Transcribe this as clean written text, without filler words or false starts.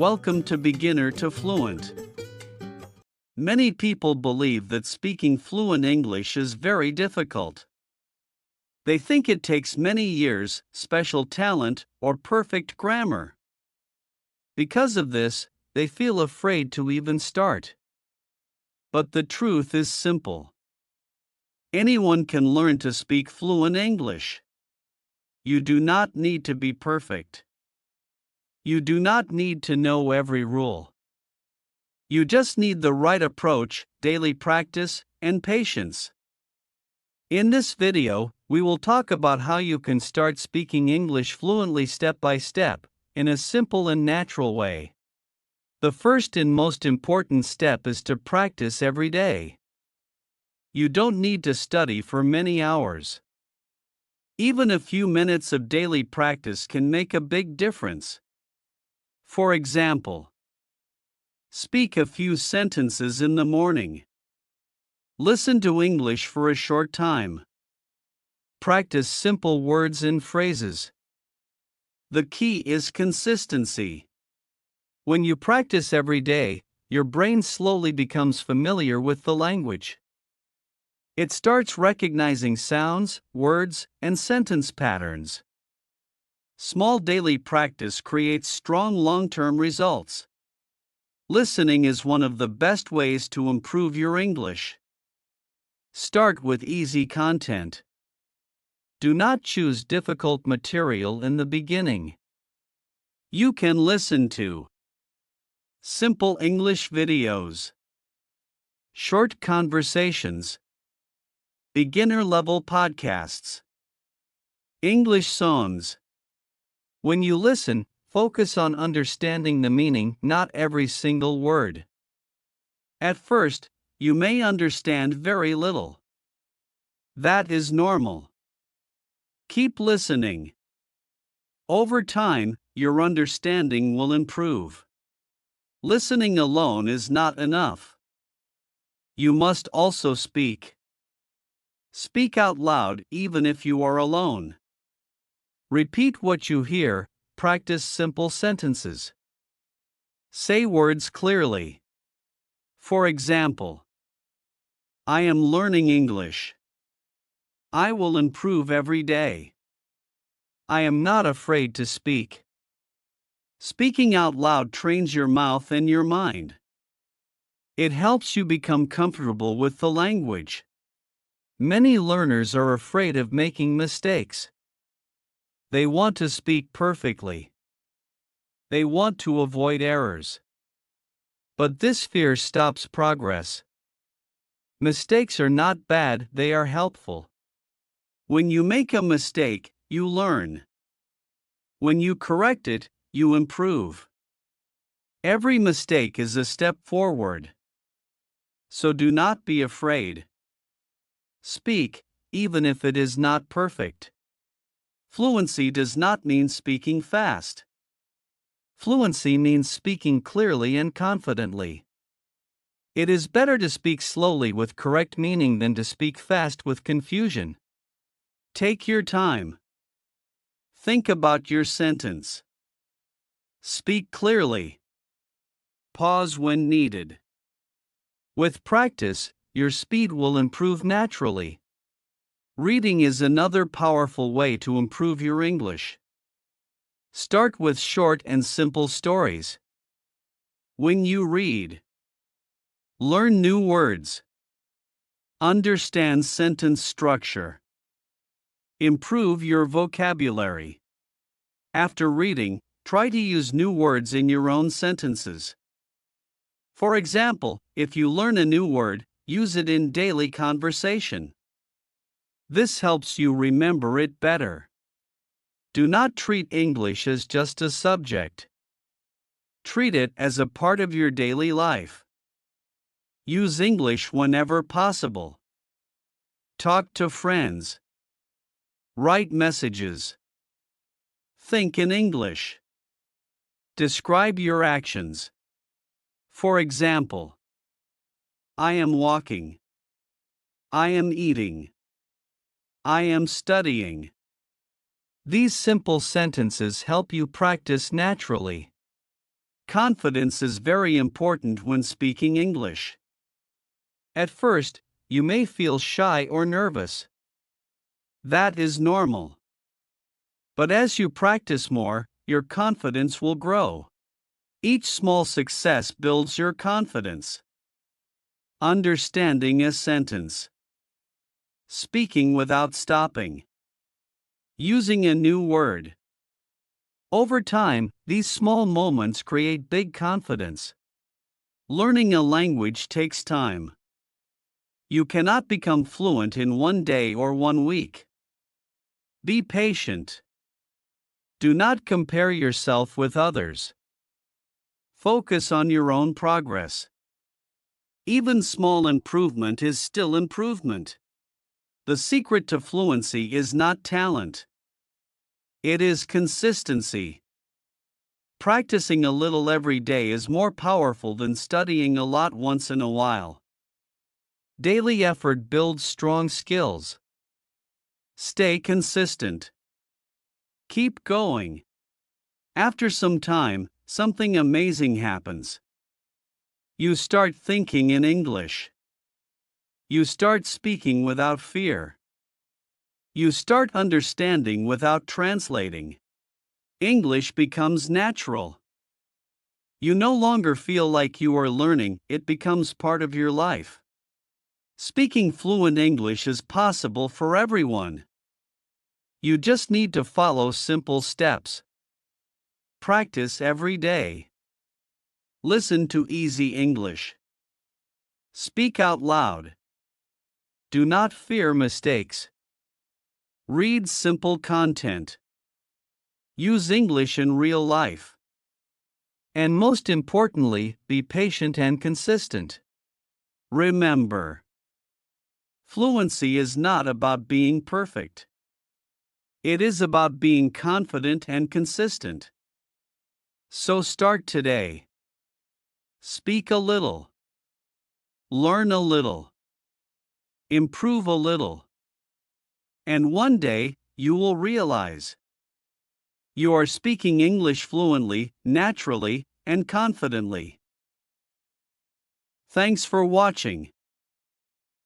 Welcome to Beginner to Fluent. Many people believe that speaking fluent English is very difficult. They think it takes many years, special talent, or perfect grammar. Because of this, they feel afraid to even start. But the truth is simple. Anyone can learn to speak fluent English. You do not need to be perfect. You do not need to know every rule. You just need the right approach, daily practice, and patience. In this video, we will talk about how you can start speaking English fluently step by step, in a simple and natural way. The first and most important step is to practice every day. You don't need to study for many hours. Even a few minutes of daily practice can make a big difference. For example, speak a few sentences in the morning. Listen to English for a short time. Practice simple words and phrases. The key is consistency. When you practice every day, your brain slowly becomes familiar with the language. It starts recognizing sounds, words, and sentence patterns. Small daily practice creates strong long-term results. Listening is one of the best ways to improve your English. Start with easy content. Do not choose difficult material in the beginning. You can listen to simple English videos, short conversations, beginner-level podcasts, English songs. When you listen, focus on understanding the meaning, not every single word. At first, you may understand very little. That is normal. Keep listening. Over time, your understanding will improve. Listening alone is not enough. You must also speak. Speak out loud even if you are alone. Repeat what you hear, practice simple sentences. Say words clearly. For example, I am learning English. I will improve every day. I am not afraid to speak. Speaking out loud trains your mouth and your mind. It helps you become comfortable with the language. Many learners are afraid of making mistakes. They want to speak perfectly. They want to avoid errors. But this fear stops progress. Mistakes are not bad, they are helpful. When you make a mistake, you learn. When you correct it, you improve. Every mistake is a step forward. So do not be afraid. Speak, even if it is not perfect. Fluency does not mean speaking fast. Fluency means speaking clearly and confidently. It is better to speak slowly with correct meaning than to speak fast with confusion. Take your time. Think about your sentence. Speak clearly. Pause when needed. With practice, your speed will improve naturally. Reading is another powerful way to improve your English. Start with short and simple stories. When you read, learn new words. Understand sentence structure. Improve your vocabulary. After reading, try to use new words in your own sentences. For example, if you learn a new word, use it in daily conversation. This helps you remember it better. Do not treat English as just a subject. Treat it as a part of your daily life. Use English whenever possible. Talk to friends. Write messages. Think in English. Describe your actions. For example, I am walking. I am eating. I am studying. These simple sentences help you practice naturally. Confidence is very important when speaking English. At first, you may feel shy or nervous. That is normal. But as you practice more, your confidence will grow. Each small success builds your confidence. Understanding a sentence. Speaking without stopping. Using a new word. Over time, these small moments create big confidence. Learning a language takes time. You cannot become fluent in one day or one week. Be patient. Do not compare yourself with others. Focus on your own progress. Even small improvement is still improvement. The secret to fluency is not talent. It is consistency. Practicing a little every day is more powerful than studying a lot once in a while. Daily effort builds strong skills. Stay consistent. Keep going. After some time, something amazing happens. You start thinking in English. You start speaking without fear. You start understanding without translating. English becomes natural. You no longer feel like you are learning, it becomes part of your life. Speaking fluent English is possible for everyone. You just need to follow simple steps. Practice every day. Listen to easy English. Speak out loud. Do not fear mistakes. Read simple content. Use English in real life. And most importantly, be patient and consistent. Remember, fluency is not about being perfect. It is about being confident and consistent. So start today. Speak a little. Learn a little. Improve a little. And one day, you will realize you are speaking English fluently, naturally, and confidently. Thanks for watching.